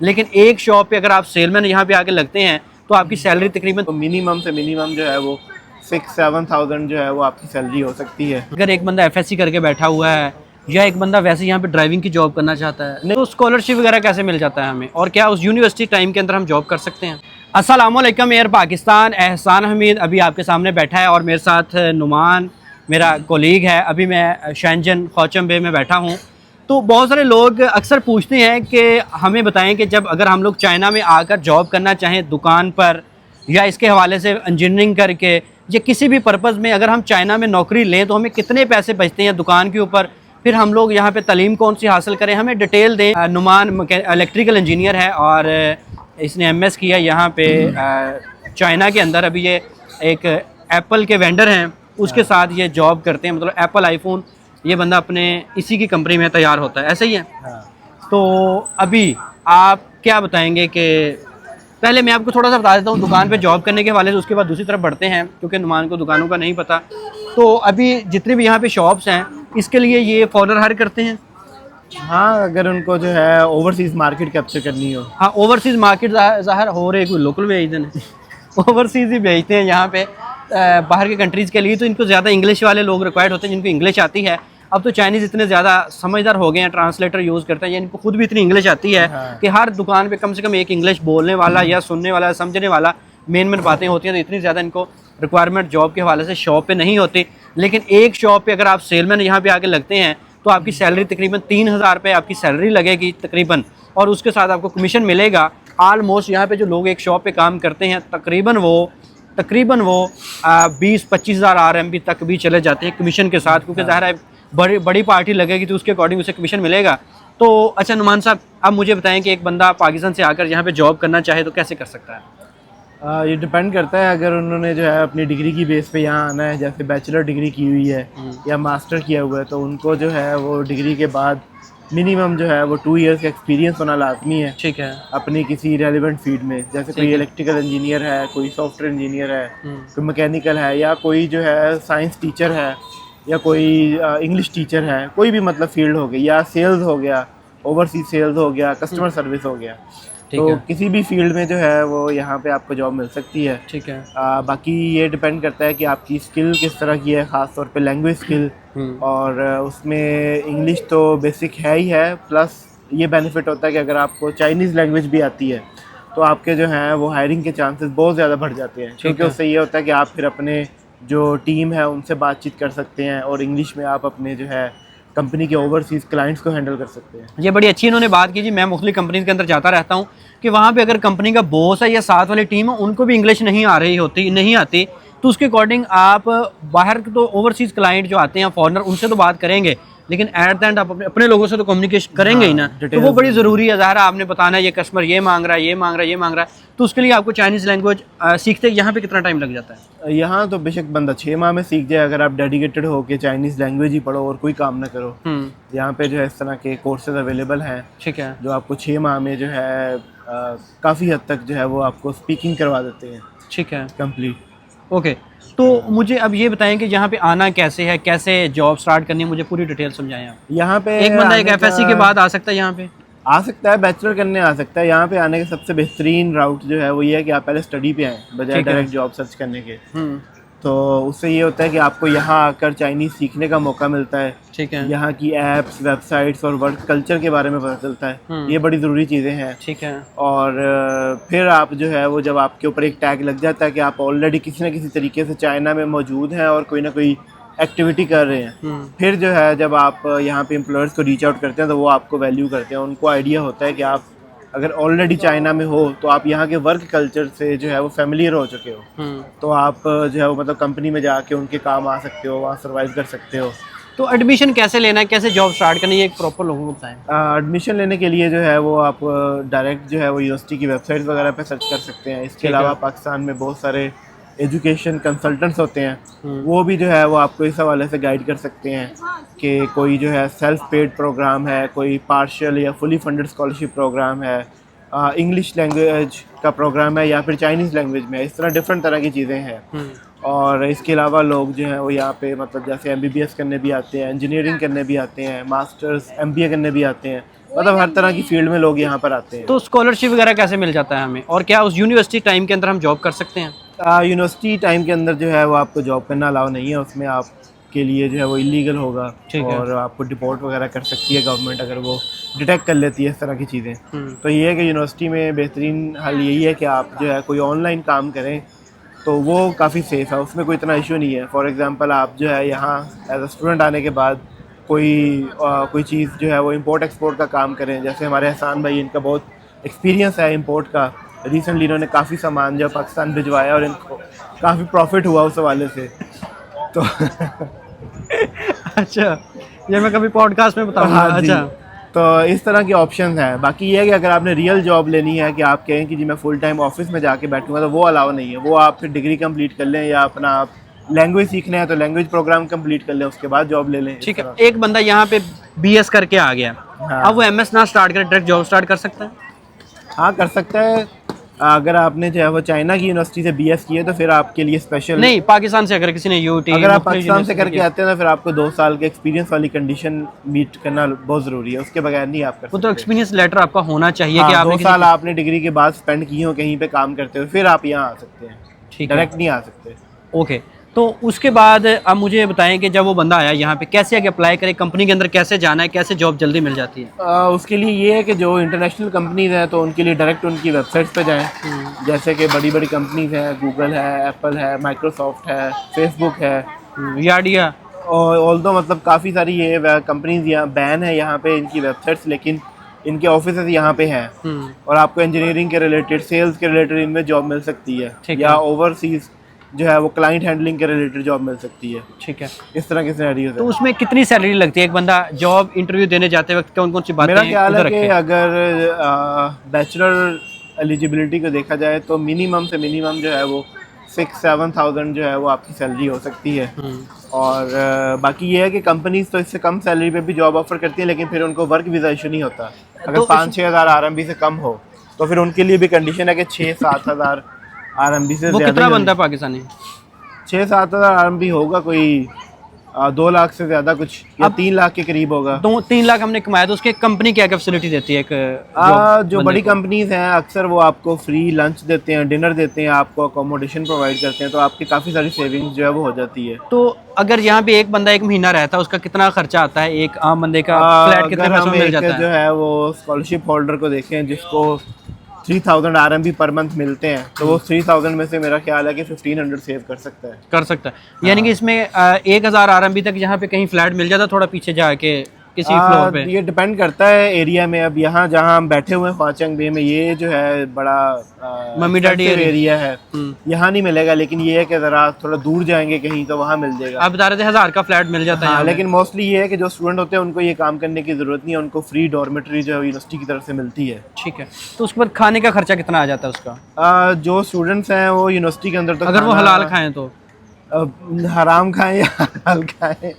लेकिन एक शॉप पे अगर आप सेलमैन यहाँ पे आके लगते हैं तो आपकी सैलरी तकरीबन मिनिमम से मिनिमम जो है वो 6-7 thousand जो है वो आपकी सैलरी हो सकती है। अगर एक बंदा एफएससी करके बैठा हुआ है या एक बंदा वैसे यहाँ पे ड्राइविंग की जॉब करना चाहता है तो स्कॉलरशिप वगैरह कैसे मिल जाता है हमें, और क्या उस यूनिवर्सिटी टाइम के अंदर हम जॉब कर सकते हैं? अस्सलामुअलैकुम एयर पाकिस्तान, एहसान हमीद अभी आपके सामने बैठा है और मेरे साथ नुमान मेरा कोलीग है। अभी मैं शेंजन ख्वाचम बे में बैठा हूँ। तो बहुत सारे लोग अक्सर पूछते हैं कि हमें बताएं कि जब अगर हम लोग चाइना में आकर जॉब करना चाहें दुकान पर या इसके हवाले से इंजीनियरिंग करके या किसी भी पर्पज़ में अगर हम चाइना में नौकरी लें तो हमें कितने पैसे बचते हैं दुकान के ऊपर, फिर हम लोग यहाँ पे तालीम कौन सी हासिल करें, हमें डिटेल दें। नुमान इलेक्ट्रिकल इंजीनियर है और इसने एमएस किया यहाँ पे चाइना के अंदर। अभी ये एक एप्पल के वेंडर हैं, उसके साथ ये जॉब करते हैं, मतलब एप्पल आईफोन ये बंदा अपने इसी की कंपनी में तैयार होता है, ऐसा ही है। तो अभी आप क्या बताएंगे कि पहले मैं आपको थोड़ा सा बता देता हूँ दुकान पे जॉब करने के हवाले से, उसके बाद दूसरी तरफ बढ़ते हैं क्योंकि नुमान को दुकानों का नहीं पता। तो अभी जितने भी यहाँ पे शॉप्स हैं इसके लिए ये फॉरनर हायर करते हैं? हाँ, अगर उनको जो है ओवरसीज मार्केट कैप्चर करनी हो। हाँ, ओवरसीज मार्केट ज़ाहिर हो रहे, कोई लोकल भेजते हैं ओवरसीज ही भेजते हैं यहाँ पे बाहर के कंट्रीज़ के लिए। तो इनको ज़्यादा इंग्लिश वाले लोग रिक्वायर्ड होते हैं जिनको इंग्लिश आती है। अब तो चाइनीज़ इतने ज़्यादा समझदार हो गए हैं, ट्रांसलेटर यूज़ करते हैं, या इनको खुद भी इतनी इंग्लिश आती है कि हर दुकान पे कम से कम एक इंग्लिश बोलने वाला या सुनने वाला समझने वाला मेन बातें होती हैं। तो इतनी ज़्यादा इनको रिक्वायरमेंट जॉब के हवाले से शॉप पे नहीं होती। लेकिन एक शॉप पे अगर आप सेलमैन यहाँ पे आके लगते हैं तो आपकी सैलरी तकरीबन 3,000 रुपये आपकी सैलरी लगेगी तकरीबन, और उसके साथ आपको कमीशन मिलेगा। आलमोस्ट यहाँ पे जो लोग एक शॉप पे काम करते हैं तकरीबन वो 20-25 हज़ार RMB तक भी चले जाते हैं कमीशन के साथ, क्योंकि ज़ाहिर है बड़ी पार्टी लगेगी तो उसके अकॉर्डिंग उसे कमीशन मिलेगा। तो अच्छा नुमान साहब, अब मुझे बताएं कि एक बंदा पाकिस्तान से आकर यहाँ पे जॉब करना चाहे तो कैसे कर सकता है? ये डिपेंड करता है, अगर उन्होंने जो है अपनी डिग्री की बेस पे यहाँ आना है, जैसे बैचलर डिग्री की हुई है या मास्टर किया हुआ है, तो उनको जो है वो डिग्री के बाद मिनिमम जो है वो 2 years का एक्सपीरियंस होना लाजमी है। ठीक है। अपनी किसी रेलिवेंट फील्ड में, जैसे कोई इलेक्ट्रिकल इंजीनियर है, कोई सॉफ्टवेयर इंजीनियर है, कोई मैकेनिकल है, या कोई जो है साइंस टीचर है, या कोई इंग्लिश टीचर है, कोई भी मतलब फील्ड हो गई, या सेल्स हो गया, ओवरसीज सेल्स हो गया, कस्टमर सर्विस हो गया। तो किसी भी फील्ड में जो है वो यहाँ पे आपको जॉब मिल सकती है। ठीक है। बाकी ये डिपेंड करता है कि आपकी स्किल किस तरह की है, ख़ास तौर पे लैंग्वेज स्किल, और उसमें इंग्लिश तो बेसिक है ही है, प्लस ये बेनिफिट होता है कि अगर आपको चाइनीज़ लैंग्वेज भी आती है तो आपके जो हैं वो हायरिंग के चांसेस बहुत ज़्यादा बढ़ जाते हैं, क्योंकि उससे ये होता है कि आप फिर अपने जो टीम है उनसे बातचीत कर सकते हैं और इंग्लिश में आप अपने जो है कंपनी के ओवरसीज क्लाइंट्स को हैंडल कर सकते हैं। ये बड़ी अच्छी इन्होंने बात की जी। मैं मुख्तलिफ कंपनीज के अंदर जाता रहता हूँ कि वहाँ पे अगर कंपनी का बॉस है या साथ वाली टीम है उनको भी इंग्लिश नहीं आती, तो उसके अकॉर्डिंग आप बाहर तो ओवरसीज क्लाइंट जो आते हैं फॉरनर उनसे तो बात करेंगे, लेकिन एट द एंड आप अपने लोगों से तो कम्युनिकेशन करेंगे ही ना। तो वो बड़ी ज़रूरी है। ज़ाहिर आपने बताना है ये कस्टमर ये मांग रहा है, ये मांग रहा है, ये मांग रहा है, तो उसके लिए आपको चाइनीज़ लैंग्वेज सीखते यहाँ पे कितना टाइम लग जाता है? यहाँ तो बेशक बंदा 6 माह में सीख जाए, अगर आप डेडिकेटेड हो के चाइनीज़ लैंग्वेज ही पढ़ो और कोई काम ना करो। यहाँ पे जो है इस तरह के कोर्सेज अवेलेबल हैं। ठीक है। जो आपको 6 माह में जो है काफ़ी हद तक जो है वो आपको स्पीकिंग करवा देते हैं। ठीक है, कंप्लीट। ओके। तो मुझे अब ये बताएं कि यहाँ पे आना कैसे है, कैसे जॉब स्टार्ट करनी है, मुझे पूरी डिटेल समझाएं आप। यहाँ पे एक बंदा एक एफएससी के बाद आ सकता है यहाँ पे? आ सकता है, बैचलर करने आ सकता है। यहाँ पे आने का सबसे बेहतरीन राउट जो है वो ये है कि आप पहले स्टडी पे आएँ बजाय डायरेक्ट जॉब सर्च करने के। तो उससे ये होता है कि आपको यहाँ आकर चाइनीज़ सीखने का मौका मिलता है। ठीक है। यहाँ की एप्स, वेबसाइट्स और वर्क कल्चर के बारे में पता चलता है। ये बड़ी ज़रूरी चीज़ें हैं। ठीक है। और फिर आप जो है वो जब आपके ऊपर एक टैग लग जाता है कि आप ऑलरेडी किसी न किसी तरीके से चाइना में मौजूद हैं और कोई ना कोई एक्टिविटी कर रहे हैं, फिर जो है जब आप यहाँ पे एम्प्लॉयर्स को रीच आउट करते हैं तो वो आपको वैल्यू करते हैं। उनको आइडिया होता है कि आप अगर ऑलरेडी चाइना में हो तो आप यहाँ के वर्क कल्चर से जो है वो फेमिलियर हो चुके हो, तो आप जो है वो मतलब कंपनी में जाके उनके काम आ सकते हो, वहाँ सर्वाइव कर सकते हो। तो एडमिशन कैसे लेना है, कैसे जॉब स्टार्ट करनी है, एक प्रॉपर लोगों को बताएं। एडमिशन लेने के लिए जो है वो आप डायरेक्ट जो है वो यूनिवर्सिटी की वेबसाइट वगैरह पे सर्च कर सकते हैं। इसके अलावा पाकिस्तान में बहुत सारे एजुकेशन कंसल्टेंट्स होते हैं, वो भी जो है वो आपको इस हवाले से गाइड कर सकते हैं कि कोई जो है सेल्फ पेड प्रोग्राम है, कोई पार्शियल या फुली फंडेड स्कॉलरशिप प्रोग्राम है, इंग्लिश लैंग्वेज का प्रोग्राम है या फिर चाइनीज़ लैंग्वेज में, इस तरह डिफरेंट तरह की चीज़ें हैं। और इसके अलावा लोग जो हैं वो यहाँ पे मतलब जैसे MBBS करने भी आते हैं, इंजीनियरिंग करने भी आते हैं, मास्टर्स MBA करने भी आते हैं, मतलब हर तरह की फील्ड में लोग यहाँ पर आते हैं। तो स्कॉलरशिप वगैरह कैसे मिल जाता है हमें, और क्या उस यूनिवर्सिटी टाइम के अंदर हम जॉब कर सकते हैं? यूनिवर्सिटी टाइम के अंदर जो है वो आपको जॉब करना अलाउ नहीं है, उसमें आपके लिए जो है वो इलीगल होगा ठीक है। और आपको डिपोर्ट वगैरह कर सकती है गवर्नमेंट अगर वो डिटेक्ट कर लेती है इस तरह की चीज़ें। तो ये है कि यूनिवर्सिटी में बेहतरीन हल यही है कि आप जो है कोई ऑनलाइन काम करें, तो वो काफ़ी सेफ़ है, उसमें कोई इतना इशू नहीं है। फॉर एग्ज़ाम्पल आप जो है यहाँ एज अ स्टूडेंट आने के बाद कोई चीज़ जो है वो इंपोर्ट एक्सपोर्ट का काम करें, जैसे हमारे एहसान भाई, इनका बहुत एक्सपीरियंस है इंपोर्ट का। रिसेंटली इन्होंने काफ़ी सामान जो पाकिस्तान भिजवाया और इनको काफ़ी प्रॉफिट हुआ उस हवाले से। तो अच्छा, ये मैं कभी पॉडकास्ट में बताऊंगा। हाँ जी। अच्छा, तो इस तरह के ऑप्शंस हैं। बाकी ये है कि अगर आपने रियल जॉब लेनी है कि आप कहें कि जी मैं फुल टाइम ऑफिस में जाके बैठूंगा, तो वो अलाउ नहीं है। वो आप फिर डिग्री कंप्लीट कर लें या अपना आप लैंग्वेज सीखना है तो लैंग्वेज प्रोग्राम कंप्लीट कर लें, उसके बाद जॉब ले लें। इस ठीक है। तरह। एक बंदा यहाँ पे BS करके आ गया, हाँ। अब वो MS ना स्टार्ट करे, डायरेक्ट जॉब स्टार्ट कर सकता है? हाँ, कर सकता है। अगर आपने जो है वो चाइना की यूनिवर्सिटी से BS की है तो फिर आपके लिए स्पेशल नहीं, पाकिस्तान से अगर किसी ने UT अगर आप पाकिस्तान से करके आते हैं तो फिर आपको 2 साल के एक्सपीरियंस वाली कंडीशन मीट करना बहुत ज़रूरी है, उसके बगैर नहीं आप कर वो तो सकते। एक्सपीरियंस लेटर आपका होना चाहिए कि हाँ, आपने 2 साल आपने डिग्री के बाद स्पेंड किए हो कहीं पे काम करते हुए, फिर आप यहाँ आ सकते हैं। ठीक है, डायरेक्ट नहीं आ सकते। ओके। तो उसके बाद अब मुझे बताएं कि जब वो बंदा आया यहाँ पे, कैसे आगे अप्लाई करे, कंपनी के अंदर कैसे जाना है, कैसे जॉब जल्दी मिल जाती है? उसके लिए ये है कि जो इंटरनेशनल कंपनीज हैं तो उनके लिए डायरेक्ट उनकी वेबसाइट्स पे जाएं। जैसे कि बड़ी बड़ी कंपनीज हैं, गूगल है, एप्पल है, माइक्रोसॉफ्ट है, फेसबुक है, यार्डिया। और ऑल्दो मतलब काफ़ी सारी ये कंपनीज यहाँ बैन है यहाँ पे इनकी वेबसाइट्स, लेकिन इनके ऑफिस यहाँ पे हैं और आपको इंजीनियरिंग के रिलेटेड, सेल्स के रिलेटेड इनमें जॉब मिल सकती है, ठीक या है। ओवरसीज जो है वो क्लाइंट हैंडलिंग के रिलेटेड जॉब मिल सकती है। ठीक है। इस तरह के सिनेरियोज तो हैं। उसमें कितनी सैलरी लगती है? एक बंदा जॉब इंटरव्यू देने जाते वक्त कौन कौन सी बातें मेरा ख्याल है उधर कि रखे? अगर बैचलर एलिजिबिलिटी को देखा जाए तो मिनिमम से मिनिमम जो है वो 6-7 थाउजेंड जो है वो आपकी सैलरी हो सकती है। और बाकी ये है कि कंपनीज तो इससे कम सैलरी पे भी जॉब ऑफर करती हैं, लेकिन फिर उनको वर्क वीज़ा इशू नहीं होता। अगर तो 5-6 हज़ार RMB से कम हो तो फिर उनके लिए भी कंडीशन है कि 6-7 हज़ार RMB से वो ज़्यादा कितना बनता है पाकिस्तानी? 6-7 हज़ार RMB होगा, कोई 2 लाख से ज़्यादा कुछ, या 3 लाख के करीब होगा। 2-3 लाख हमने कमाया, तो उसके कंपनी क्या क्या फैसिलिटी देती है? जो बड़ी कंपनीज हैं अक्सर वो आपको फ्री लंच देते हैं, डिनर देते हैं, आपको अकोमोडेशन प्रोवाइड करते हैं, तो आपकी काफ़ी सारी सेविंग्स जो है वो हो जाती है। तो अगर यहाँ पे एक बंदा 1 महीना रहता है, उसका कितना खर्चा आता है? एक आम बंदे का फ्लैट कितने अगर पैसों हम में मिल एक जाता है? जो है वो स्कॉलरशिप होल्डर को देखें जिसको 3000 RMB पर मंथ मिलते हैं, तो वो 3000 में से मेरा ख्याल है कि 1500 सेव कर सकता है। कर सकता है, यानी कि इसमें 1000 RMB तक यहाँ पे कहीं फ्लैट मिल जाता है, थोड़ा पीछे जाके किसी फ्लोर पे? ये डिपेंड करता है एरिया में। अब यहाँ जहाँ हम बैठे हुए हैं ख्वाचंग बे में, ये जो है बड़ा मम्मी डैडी एरिया है, यहाँ नहीं मिलेगा, लेकिन ये है कि ज़रा थोड़ा दूर जाएंगे कहीं तो वहाँ मिल जाएगा। आप बता रहे थे 1000 का फ्लैट मिल जाता है यहाँ पे। लेकिन मोस्टली ये है कि जो स्टूडेंट होते हैं उनको ये काम करने की ज़रूरत नहीं है, उनको फ्री डॉर्मेटरी जो है यूनिवर्सिटी की तरफ से मिलती है। ठीक है। तो उसके बाद खाने का खर्चा कितना आ जाता है उसका? जो स्टूडेंट्स हैं वो यूनिवर्सिटी के अंदर तो अगर वो हलाल खाएं तो? हराम खाएं या हलाल खाएं,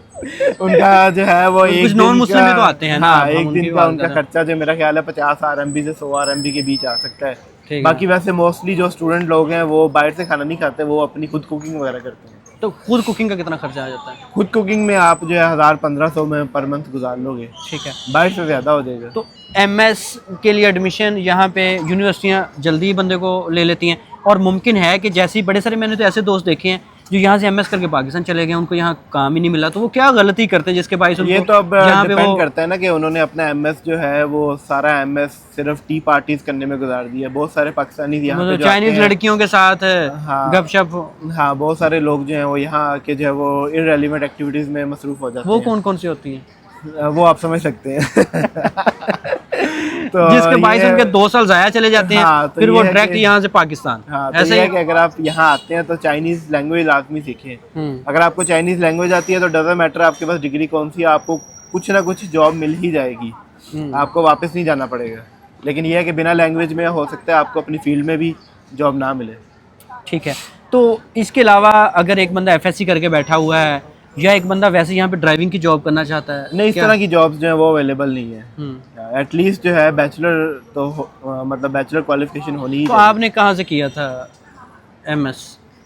उनका जो है वो एक कुछ नॉन मुस्लिम भी तो आते हैं ना, हाँ, हम एक उनकी दिन का बात उनका कर रहे हैं। खर्चा जो मेरा ख्याल है 50 RMB से 100 RMB के बीच आ सकता है। ठीक है। बाकी वैसे मोस्टली जो स्टूडेंट लोग हैं वो बाहर से खाना नहीं खाते, वो अपनी खुद कुकिंग वगैरह करते हैं। तो खुद कुकिंग का कितना खर्चा आ जाता है? खुद कुकिंग में आप जो है 1000-1500 में पर मंथ गुजार लोगे। ठीक है। बाहर से ज़्यादा हो जाएगा। तो MS के लिए एडमिशन यहाँ पे यूनिवर्सिटियाँ जल्दी बंदे को ले लेती हैं, और मुमकिन है कि जैसे बड़े सारे मैंने तो ऐसे दोस्त देखे हैं जो यहाँ से MS करके पाकिस्तान चले गए, उनको यहाँ काम ही नहीं मिला, तो वो क्या गलती करते हैं जिसके बायस ये तो अब डिपेंड करता है ना कि उन्होंने अपना MS जो है वो सारा MS सिर्फ टी पार्टीज करने में गुजार दिया। बहुत सारे पाकिस्तानी यहाँ पे जो चाइनीज आते हैं, लड़कियों के साथ हाँ, गपशप। हाँ, बहुत सारे लोग जो हैं वो यहाँ आके जो है वो इररेलेवेंट एक्टिविटीज में मसरूफ हो जाते वो हैं। कौन कौन सी होती हैं? वो आप समझ सकते हैं। तो जिसके बायस ये- उनके 2 साल जाया चले जाते हैं, हाँ, तो फिर ये वो है डायरेक्ट कि- यहाँ से पाकिस्तान। हाँ, तो ऐसे ये है ही। कि अगर आप यहाँ आते हैं तो चाइनीज लैंग्वेज लाजमी सीखें। अगर आपको चाइनीज लैंग्वेज आती है तो डजंट मैटर आपके पास डिग्री कौन सी है, आपको कुछ ना कुछ जॉब मिल ही जाएगी, आपको वापस नहीं जाना पड़ेगा। लेकिन यह है कि बिना लैंग्वेज में हो सकता है आपको अपनी फील्ड में भी जॉब ना मिले। ठीक है। तो इसके अलावा अगर एक बंदा FSC करके बैठा हुआ है, या एक बंदा वैसे यहाँ पे ड्राइविंग की जॉब करना चाहता है, नहीं, इस तरह की जॉब्स जो है वो अवेलेबल नहीं हम्म। है। एटलीस्ट जो है बैचलर तो मतलब बैचलर क्वालिफिकेशन होनी ही तो चाहिए। आपने कहाँ से किया था MS?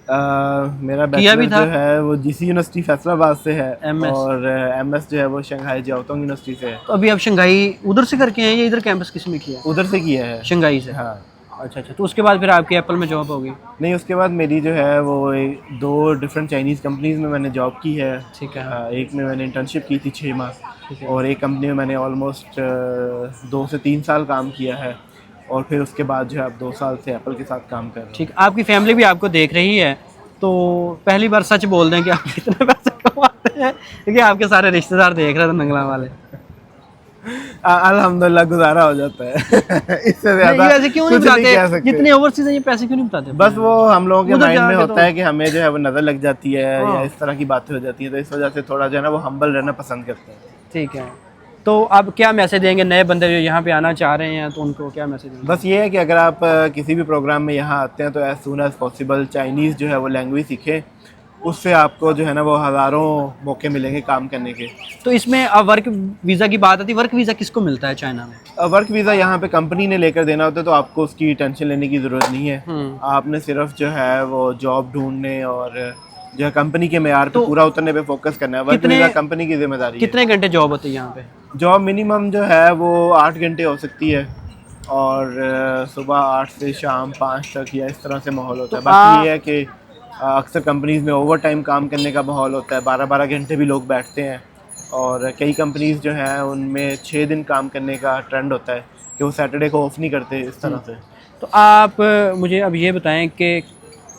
मेरा किया भी बैचलर था? जो है वो जीसी यूनिवर्सिटी फैसलाबाद से है MS? और एमएस जो है वो शंघाई जियाओतोंग यूनिवर्सिटी से है। तो अभी आप शंघाई उधर से करके हैं या इधर कैंपस किस में किया? उधर से किया है। शंघाई से। हाँ। अच्छा अच्छा, तो उसके बाद फिर आपकी एप्पल में जॉब होगी? नहीं, उसके बाद मेरी जो है वो 2 डिफरेंट चाइनीज़ कंपनीज में मैंने जॉब की है। ठीक है। एक में मैंने इंटर्नशिप की थी 6 माह ठीक है। और एक कंपनी में मैंने ऑलमोस्ट 2 से 3 साल काम किया है और फिर उसके बाद जो है अब 2 साल से एप्पल के साथ काम कर रहा हूँ। ठीक, आपकी फैमिली भी आपको देख रही है, तो पहली बार सच बोल दें कि आप कितने पैसे कमाते हैं, क्योंकि आपके सारे रिश्तेदार देख रहे थे नंगला वाले। अल्हम्दुलिल्लाह गुजारा हो जाता है। इससे नहीं, ज़्यादा ऐसे क्यों नहीं कुछ नहीं कह बताते? सकते। जितने ओवरसीज हैं ये पैसे क्यों नहीं बताते? बस वो हम लोगों के उधर माइंड में जाके होता तो- है कि हमें जो है वो नज़र लग जाती है या हाँ। इस तरह की बातें हो जाती हैं, तो इस वजह से थोड़ा जो है ना वो हम्बल रहना पसंद करते हैं। ठीक है, तो आप क्या मैसेज देंगे नए बंदे जो यहाँ पे आना चाह रहे हैं, तो उनको क्या मैसेज देंगे? बस ये है कि अगर आप किसी भी प्रोग्राम में यहाँ आते हैं तो as soon as possible Chinese जो है वो लैंग्वेज सीखें, उससे आपको जो है ना वो हज़ारों मौके मिलेंगे काम करने के। तो इसमें अब वर्क वीज़ा की बात आती है, वर्क वीज़ा किसको मिलता है चाइना में? वर्क वीज़ा यहाँ पे कंपनी ने लेकर देना होता है, तो आपको उसकी टेंशन लेने की ज़रूरत नहीं है। आपने सिर्फ जो है वो जॉब ढूंढने और जो है कंपनी के मेयार पे पूरा उतरने पे फोकस करना है। वर्क कितने- वीज़ा कंपनी की जिम्मेदारी है। कितने घंटे जॉब होती है यहाँ पे? जॉब मिनिमम जो है वो 8 घंटे हो सकती है और सुबह 8 से शाम 5 तक या इस तरह से माहौल होता है। बाकी ये है कि अक्सर कंपनीज़ में ओवर टाइम काम करने का माहौल होता है, 12-12 घंटे भी लोग बैठते हैं और कई कंपनीज़ जो हैं उनमें 6 दिन काम करने का ट्रेंड होता है कि वो सैटरडे को ऑफ नहीं करते इस तरह से। तो आप मुझे अब ये बताएं कि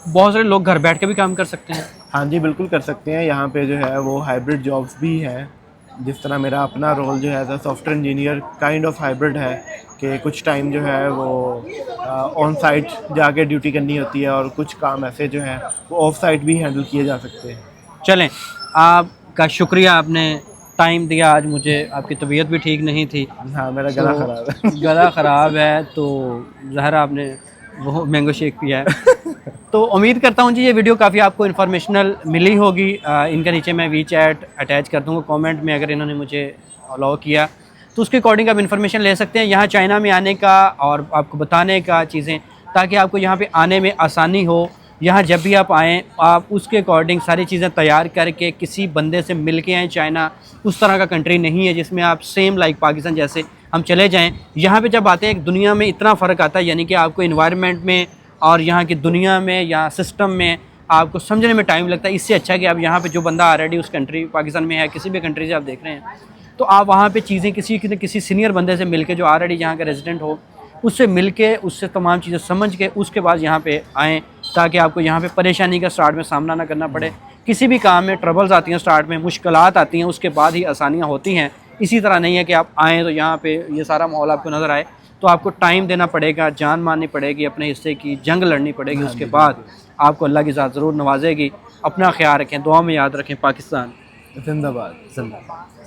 बहुत सारे लोग घर बैठ के भी काम कर सकते हैं? हाँ जी, बिल्कुल कर सकते हैं। यहाँ पे जो है वो हाइब्रिड जॉब्स भी हैं, जिस तरह मेरा अपना रोल जो है as a software engineer kind of hybrid है कि कुछ टाइम जो है वो ऑन साइट जाके ड्यूटी करनी होती है और कुछ काम ऐसे जो हैं वो ऑफ साइट भी हैंडल किए जा सकते हैं। चलें, आपका शुक्रिया, आपने टाइम दिया आज मुझे। आपकी तबीयत भी ठीक नहीं थी। हाँ, मेरा गला ख़राब है। गला ख़राब है तो ज़हरा आपने वो मैंगो शेक पिया है। तो उम्मीद करता हूँ जी ये वीडियो काफ़ी आपको इन्फॉर्मेशनल मिली होगी। इनके नीचे मैं वी चैट अटैच कर दूँगा कमेंट में, अगर इन्होंने मुझे अलाउ किया तो उसके अकॉर्डिंग आप इन्फॉर्मेशन ले सकते हैं यहाँ चाइना में आने का और आपको बताने का चीज़ें, ताकि आपको यहाँ पे आने में आसानी हो। यहाँ जब भी आप आएँ आप उसके अकॉर्डिंग सारी चीज़ें तैयार करके किसी बंदे से मिल के आएँ। चाइना उस तरह का कंट्री नहीं है जिसमें आप सेम लाइक पाकिस्तान जैसे हम चले जाएं। यहाँ पे जब आते हैं दुनिया में इतना फ़र्क आता है, यानी कि आपको इन्वायरमेंट में और यहाँ की दुनिया में या सिस्टम में आपको समझने में टाइम लगता है। इससे अच्छा कि आप यहाँ पे जो बंदा ऑलरेडी उस कंट्री पाकिस्तान में है, किसी भी कंट्री से आप देख रहे हैं, तो आप वहाँ पे चीज़ें किसी सीनियर बंदे से मिल के जो ऑलरेडी यहाँ का रेजिडेंट हो उससे मिल के उससे तमाम चीज़ें समझ के उसके बाद यहाँ पे आएँ, ताकि आपको यहाँ पे परेशानी का स्टार्ट में सामना ना करना पड़े। किसी भी काम में ट्रबल्स आती हैं, स्टार्ट में मुश्किलात आती हैं, उसके बाद ही आसानियाँ होती हैं। इसी तरह नहीं है कि आप आएँ तो यहाँ पे ये सारा माहौल आपको नज़र आए, तो आपको टाइम देना पड़ेगा, जान मारनी पड़ेगी, अपने हिस्से की जंग लड़नी पड़ेगी। उसके बाद आपको अल्लाह की ज़ात ज़रूर नवाजेगी। अपना ख्याल रखें, दुआ में याद रखें। पाकिस्तान जिंदाबाद। जिंदाबाद।